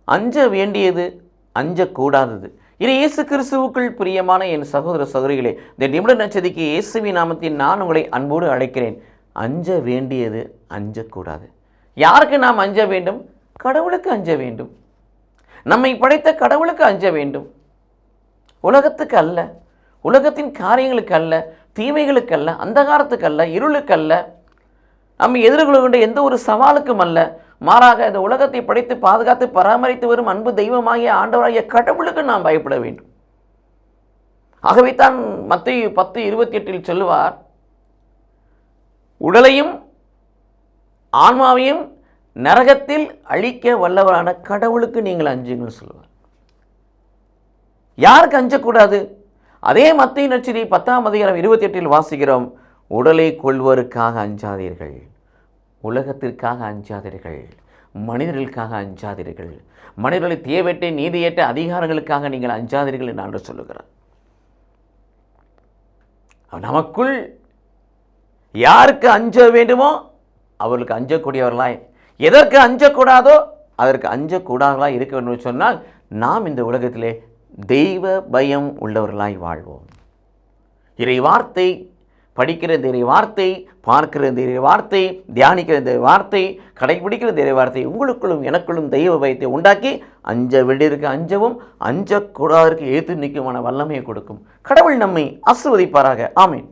அஞ்ச வேண்டியது, அஞ்சக்கூடாதது. இது இயேசு கிறிஸ்துவுக்குள் பிரியமான என் சகோதர சகோதரிகளே, இந்த நிமிட நட்சத்திரக்கு இயேசுவின் நாமத்தில் நான் உங்களை அன்போடு அழைக்கிறேன். அஞ்ச வேண்டியது, அஞ்சக்கூடாது. யாருக்கு நாம் அஞ்ச வேண்டும்? கடவுளுக்கு அஞ்ச வேண்டும். நம்மை படைத்த கடவுளுக்கு அஞ்ச வேண்டும். உலகத்துக்கு அல்ல, உலகத்தின் காரியங்களுக்கு அல்ல, தீமைகளுக்கு அல்ல, அந்தகாரத்துக்கு அல்ல, இருளுக்கு அல்ல, நம்ம எதிர்கொள்கின்ற எந்த ஒரு சவாலுக்கும் அல்ல. மாறாக இந்த உலகத்தை படைத்து பாதுகாத்து பராமரித்து வரும் அன்பு தெய்வமாகிய ஆண்டவராகிய கடவுளுக்கு நாம் பயப்பட வேண்டும். ஆகவே தான் மத்தேயு 10:28 சொல்லுவார், உடலையும் ஆன்மாவையும் நரகத்தில் அழிக்க வல்லவரான கடவுளுக்கு நீங்கள் அஞ்சுங்கள் சொல்லுவார். யாருக்கு அஞ்சக்கூடாது? அதே மத்தேயு நற்செய்தி 10:28 வாசிக்கிறோம், உடலை கொள்வதற்காக அஞ்சாதீர்கள், உலகத்திற்காக அஞ்சாதீர்கள், மனிதர்களுக்காக அஞ்சாதீர்கள், மனிதர்களை தேவையற்ற நீதியற்ற அதிகாரங்களுக்காக நீங்கள் அஞ்சாதீர்கள் என்று ஆண்டவர் சொல்லுகிறார். நமக்குள் யாருக்கு அஞ்ச வேண்டுமோ அவர்களுக்கு அஞ்சக்கூடியவர்களாய், எதற்கு அஞ்சக்கூடாதோ அதற்கு அஞ்சக்கூடாதவர்களாய் இருக்க வேண்டும் என்று சொன்னால் நாம் இந்த உலகத்திலே தெய்வ பயம் உள்ளவர்களாய் வாழ்வோம். இறை வார்த்தை படிக்கிற இந்த இறை வார்த்தை, பார்க்கிற இந்த இறை வார்த்தை, தியானிக்கிற இந்த வார்த்தை, கடைபிடிக்கிற இந்த இறை வார்த்தை உங்களுக்குள்ளும் எனக்குள்ளும் தெய்வ பயத்தை உண்டாக்கி அஞ்ச வேண்டியதற்கு அஞ்சவும், அஞ்சக்கூடாதற்கு எதிர்த்து நிற்குமான வல்லமையை கொடுக்கும். கடவுள் நம்மை ஆசீர்வதிப்பாராக. ஆமென்.